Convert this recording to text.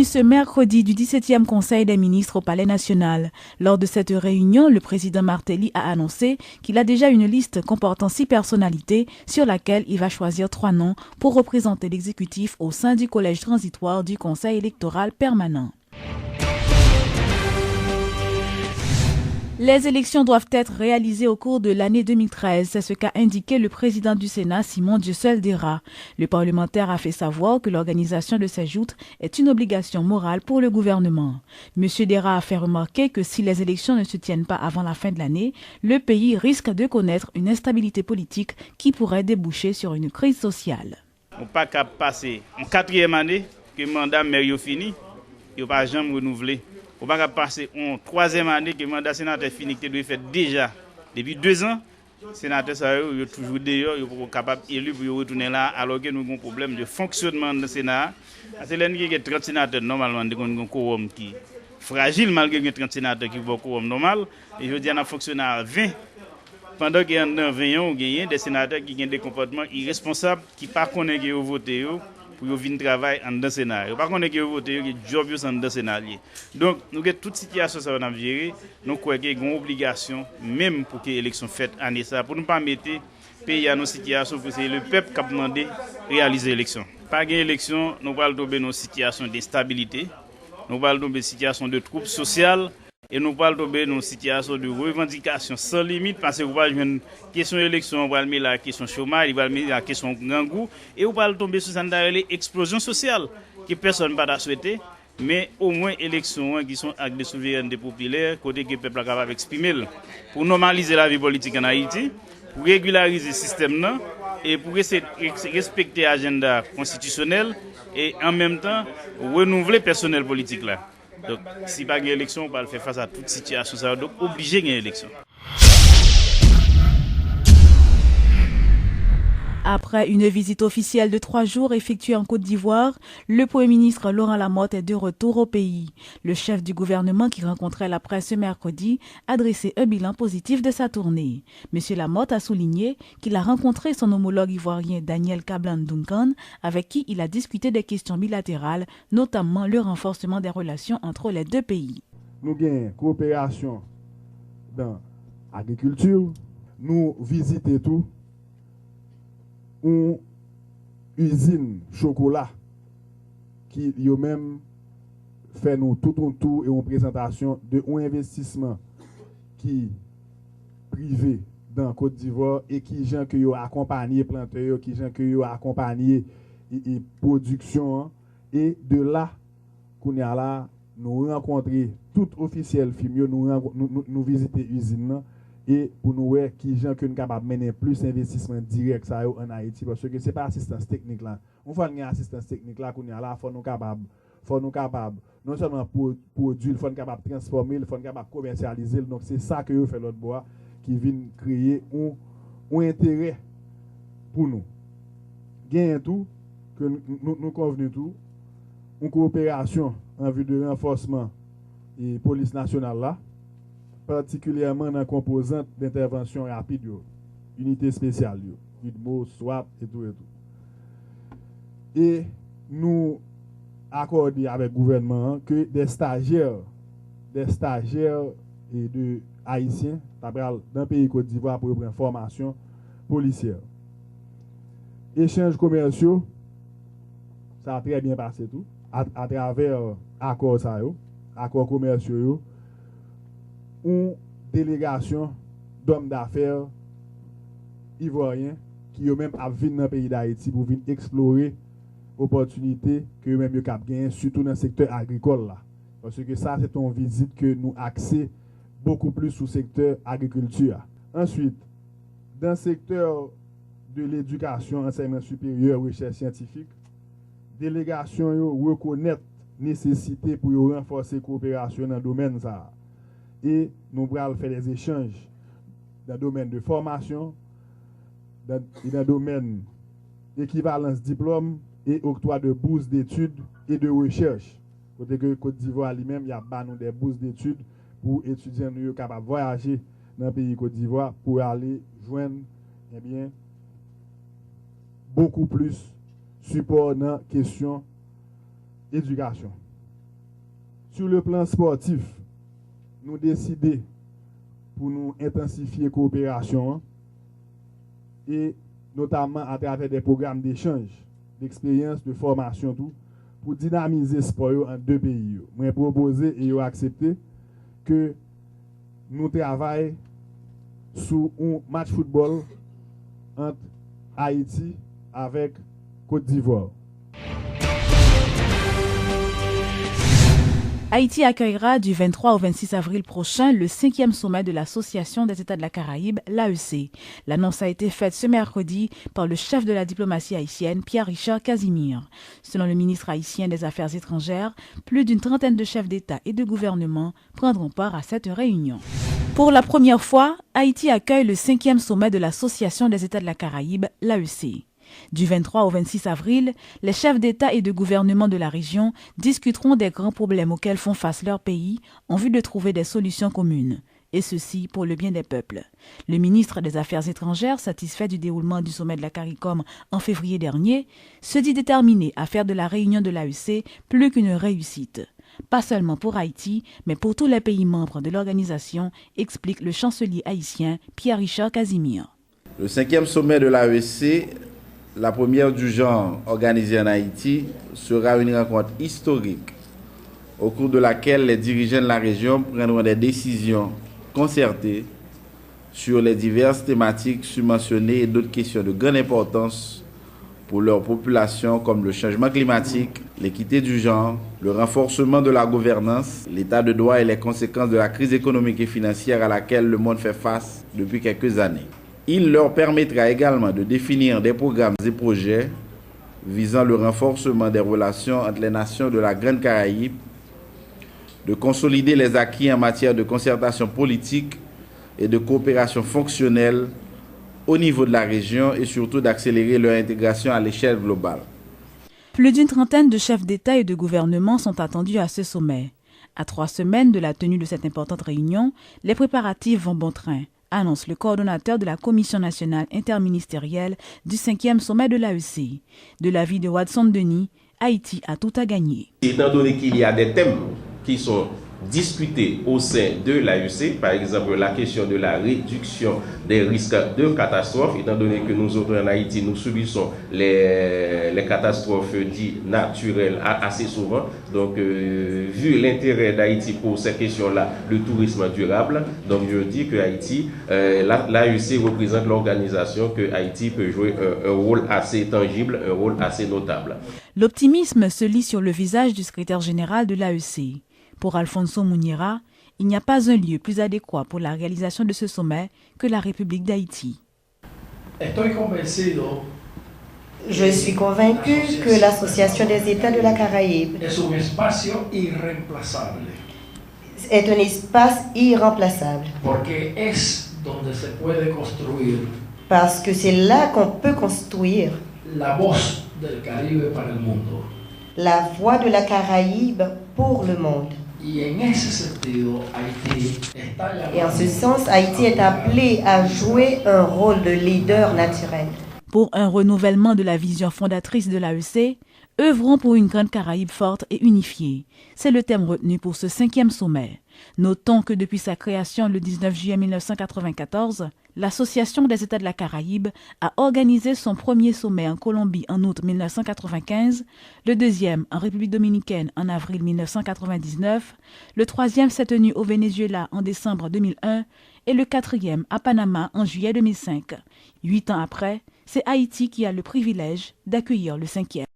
ce mercredi du 17e Conseil des ministres au Palais national. Lors de cette réunion, le président Martelly a annoncé qu'il a déjà une liste comportant 6 personnalités sur laquelle il va choisir 3 noms pour représenter l'exécutif au sein du collège transitoire du Conseil électoral permanent. Les élections doivent être réalisées au cours de l'année 2013, c'est ce qu'a indiqué le président du Sénat, Simon Dieusseul-Dera. Le parlementaire a fait savoir que l'organisation de ces joutes est une obligation morale pour le gouvernement. M. Dera a fait remarquer que si les élections ne se tiennent pas avant la fin de l'année, le pays risque de connaître une instabilité politique qui pourrait déboucher sur une crise sociale. On pas qu'à passer en 4e année que le mandat maire fini, il n'y a pas jamais renouvelé. On ne peut pas passer en 3e année que le mandat sénateur fini, qui doit faire déjà depuis 2 ans. Les sénateurs sont toujours d'ailleurs, ils sont capables d'élire pour retourner là, alors que nous avons un problème de fonctionnement du Sénat. C'est l'un qui est 30 sénateurs, normalement, nous un quorum qui est fragile, malgré que 30 sénateurs qui vont au quorum normal. Et je dis, on a fonctionné à 20. Pendant qu'il y a 20 ans, il y a des sénateurs qui ont des comportements irresponsables, qui ne connaissent pas qui ont voté pour venir travailler en le Sénat. Ils ne connaissent pas qui ont voté, qui ont job en le Sénat. Donc, nous avons toute situation ça va gérer. Nous croyons qu'il y a une obligation, même pour que l'élection faite année ça, pour ne pas mettre le pays à nos situations, pour que c'est le peuple qui a demandé de réaliser l'élection. Pas d'élection, nous allons tomber dans une situation d'instabilité, nous allons tomber dans une situation de troubles sociales. Et nous parlons tomber dans une situation de revendication sans limite parce que vous parlez d'une question d'élection, vous parlez de la question chômage, vous parlez de la question gangou, et vous parlez tomber sur une explosion sociale que personne n'a pas souhaité, mais au moins élections qui sont avec des souverainetés populaires, côté que le peuple est capable d'exprimer, pour normaliser la vie politique en Haïti, pour régulariser le système et pour respecter l'agenda constitutionnel et en même temps renouveler le personnel politique là. Donc, si pas une élection, on va faire face à toute situation. Ça va donc obliger une élection. Après une visite officielle de 3 jours effectuée en Côte d'Ivoire, le Premier ministre Laurent Lamotte est de retour au pays. Le chef du gouvernement qui rencontrait la presse ce mercredi a dressé un bilan positif de sa tournée. M. Lamotte a souligné qu'il a rencontré son homologue ivoirien Daniel Kablan-Duncan, avec qui il a discuté des questions bilatérales, notamment le renforcement des relations entre les 2 pays. Nous avons une coopération dans l'agriculture, nous visitons tout. Une usine chocolat qui a même fait nous tout un tour et une présentation de un investissement qui privé dans Côte d'Ivoire et qui gens que yo accompagné planteurs, qui gens que yo accompagné et production et de là qu'on est là nous rencontrer tout officiel film nous visiter usine et pour nous voir qui gens que nous capable mener plus d'investissement direct ça en Haïti parce que c'est pas assistance technique là. On faut une assistance technique là qu'on est là faut nous capable non seulement pour produire, faut nous capable transformer, faut nous capable commercialiser. Donc c'est ça que yo fait l'autre bois qui vient créer un intérêt pour nous. Gain tout que nous convenu tout une coopération en vue de renforcement et police nationale là, particulièrement dans la composante d'intervention rapide, unité spéciale, UDMO, SWAT et tout. Et nous accordons avec le gouvernement que des stagiaires et de haïtiens dans le pays Côte d'Ivoire pour prendre formation policière. Échanges commerciaux, ça a très bien passé tout. À travers accords commerciaux, une délégation d'hommes d'affaires ivoiriens qui ont même venir dans le pays d'Haïti pour venir explorer l'opportunité que eux-mêmes ont gagné, surtout dans le secteur agricole là. Parce que ça, c'est une visite que nous axons beaucoup plus sur le secteur agriculture. Ensuite, dans le secteur de l'éducation, enseignement supérieur, recherche scientifique, délégation reconnaît nécessité pour renforcer la coopération dans le domaine ça. Et nous allons faire des échanges dans le domaine de formation, dans le domaine d'équivalence diplôme et octroi de bourses d'études et de recherche. Côté que Côte d'Ivoire lui-même, il y a des bourses d'études pour étudiants nous capables de voyager dans le pays Côte d'Ivoire pour aller joindre beaucoup plus support dans la question éducation. Sur le plan sportif, nous décidons pour nous intensifier la coopération et notamment à travers des programmes d'échange, d'expérience, de formation, tout, pour dynamiser le sport en deux pays. Moi, proposé et accepté que nous travaillons sur un match football entre Haïti avec Côte d'Ivoire. Haïti accueillera du 23 au 26 avril prochain le 5e sommet de l'Association des États de la Caraïbe, l'AEC. L'annonce a été faite ce mercredi par le chef de la diplomatie haïtienne, Pierre-Richard Casimir. Selon le ministre haïtien des Affaires étrangères, plus d'une trentaine de chefs d'État et de gouvernement prendront part à cette réunion. Pour la première fois, Haïti accueille le 5e sommet de l'Association des États de la Caraïbe, l'AEC. Du 23 au 26 avril, les chefs d'État et de gouvernement de la région discuteront des grands problèmes auxquels font face leurs pays en vue de trouver des solutions communes, et ceci pour le bien des peuples. Le ministre des Affaires étrangères, satisfait du déroulement du sommet de la CARICOM en février dernier, se dit déterminé à faire de la réunion de l'AEC plus qu'une réussite. Pas seulement pour Haïti, mais pour tous les pays membres de l'organisation, explique le chancelier haïtien Pierre-Richard Casimir. Le 5e sommet de l'AEC, la première du genre organisée en Haïti, sera une rencontre historique au cours de laquelle les dirigeants de la région prendront des décisions concertées sur les diverses thématiques submentionnées et d'autres questions de grande importance pour leur population comme le changement climatique, l'équité du genre, le renforcement de la gouvernance, l'état de droit et les conséquences de la crise économique et financière à laquelle le monde fait face depuis quelques années. Il leur permettra également de définir des programmes et projets visant le renforcement des relations entre les nations de la Grande Caraïbe, de consolider les acquis en matière de concertation politique et de coopération fonctionnelle au niveau de la région et surtout d'accélérer leur intégration à l'échelle globale. Plus d'une trentaine de chefs d'État et de gouvernement sont attendus à ce sommet. À 3 semaines de la tenue de cette importante réunion, les préparatifs vont bon train, annonce le coordonnateur de la Commission nationale interministérielle du 5e sommet de l'AEC. De l'avis de Watson Denis, Haïti a tout à gagner. Étant donné qu'il y a des thèmes qui sont discutés au sein de l'AEC, par exemple la question de la réduction des risques de catastrophes, étant donné que nous autres en Haïti, nous subissons les catastrophes dites naturelles assez souvent. Donc, vu l'intérêt d'Haïti pour ces questions-là, le tourisme durable, donc je dis que Haïti, l'AEC représente l'organisation que Haïti peut jouer un rôle assez tangible, un rôle assez notable. L'optimisme se lit sur le visage du secrétaire général de l'AEC. Pour Alfonso Mouniera, il n'y a pas un lieu plus adéquat pour la réalisation de ce sommet que la République d'Haïti. Je suis convaincu que l'Association des États de la Caraïbe est un espace irremplaçable. Parce que c'est là qu'on peut construire la voix de la Caraïbe pour le monde. Et en ce sens, Haïti est appelé à jouer un rôle de leader naturel. Pour un renouvellement de la vision fondatrice de l'AEC, œuvrons pour une grande Caraïbe forte et unifiée. C'est le thème retenu pour ce 5e sommet. Notons que depuis sa création le 19 juillet 1994, l'Association des États de la Caraïbe a organisé son premier sommet en Colombie en août 1995, le deuxième en République dominicaine en avril 1999, le troisième s'est tenu au Venezuela en décembre 2001 et le quatrième à Panama en juillet 2005. 8 ans après, c'est Haïti qui a le privilège d'accueillir le 5e.